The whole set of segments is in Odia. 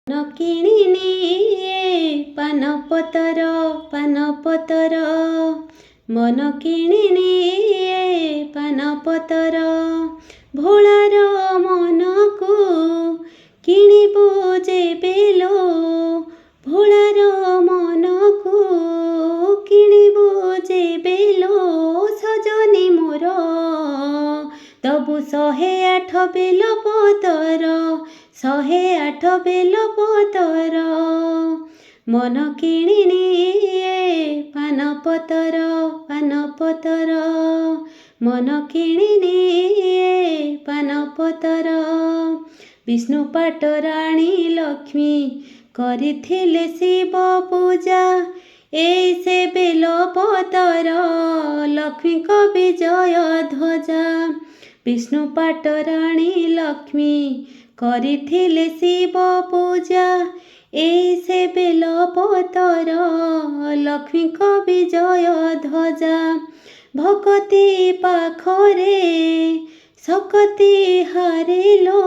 न କିଣିନିଏ ପାନପତର ପାନପତର ମନ କିଣିନିଏ ପାନପତର ଭୋଳାର ମନକୁ କିଣିବୁ ଯେବେ ଲୋ ଭୋଳାର ମନକୁ କିଣିବୁ ଯେବେ ଲୋ ସଜନୀ ମୋର ଦବୁ 108 ବେଲପତର 108 ବେଲପତର ମନ କିଣିନିଏ ପାନପତର ପାନପତର ମନ କିଣିନିଏ ପାନପତର ବିଷ୍ଣୁ ପାଟରାଣୀ ଲକ୍ଷ୍ମୀ କରିଥିଲେ ଶିବ ପୂଜା ଏଇ ସେ ବେଲପତର ଲକ୍ଷ୍ମୀଙ୍କ ବିଜୟ ଧ୍ୱଜା ବିଷ୍ଣୁ ପାଟରାଣୀ ଲକ୍ଷ୍ମୀ କରିଥିଲେ ଶିବ ପୂଜା ଏଇ ସେ ବେଲପତର ଲକ୍ଷ୍ମୀଙ୍କ ବିଜୟ ଧ୍ୱଜା ଭକତି ପାଖରେ ଶକତି ହାରିଲୋ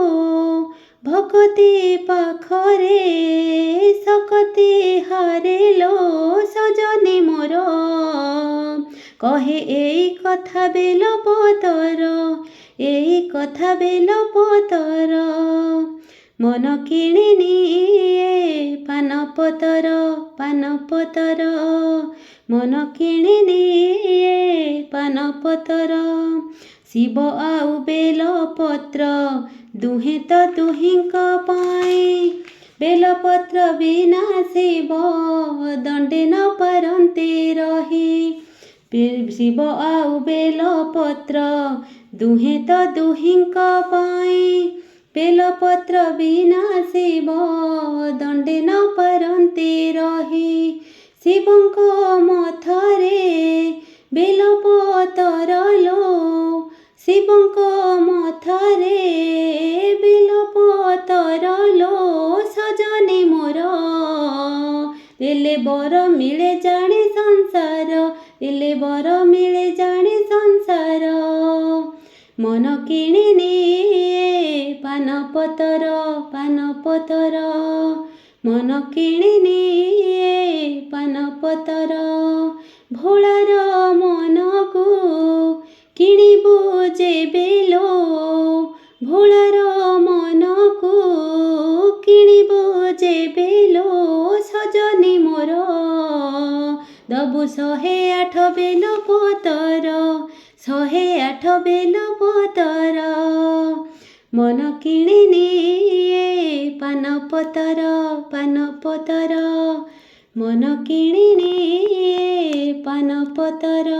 ଭକତି ପାଖରେ ଶକତି ହାରିଲୋ ସଜନୀ ମୋର କହେ ଏଇ କଥା ବେଲପତର ଏଇ କଥା ବେଲପତର ମନ କିଣିନିଏ ପାନପତର ପାନପତର ମନ କିଣିନିଏ ପାନପତର ଶିବ ଆଉ ବେଲପତ୍ର ଦୁହେଁ ତ ଦୁହିଁଙ୍କ ପାଇଁ ବେଲପତ୍ର ବିନା ଶିବ ଦଣ୍ଡେ ନ ପାରନ୍ତି ରହି ଶିବ ଆଉ ବେଲପତ୍ର ଦୁହେଁ ତ ଦୁହିଁଙ୍କ ପାଇଁ ବେଲପତ୍ର ବିନା ଶିବ ଦଣ୍ଡେ ନ ପାରନ୍ତି ରହି ଶିବଙ୍କ ମଥରେ ବେଲପତର ଲୋ ଶିବଙ୍କ ମଥରେ ବେଲପତର ଲୋ ସଜନୀ ମୋର ଦେଲେ ବର ମିଳେ ଜାଣେ ସଂସାର ଦେଲେ ବର ମିଳେ ଜାଣେ ସଂସାର ମନ କିଣିନିଏ ପାନପତର ପାନପତର ମନ କିଣିନିଏ ପାନପତର ଭୋଳାର ମନକୁ କିଣିବୁ ଯେବେ ଲୋ ଭୋଳାର ମନକୁ କିଣିବୁ ଯେବେ ଲୋ ସଜନୀ ମୋର ଦବୁ 108 ବେଲପତର 108 ବେଲପତର ମନ କିଣିନିଏ ପାନପତର ପାନପତର ମନ କିଣିନିଏ ପାନପତର।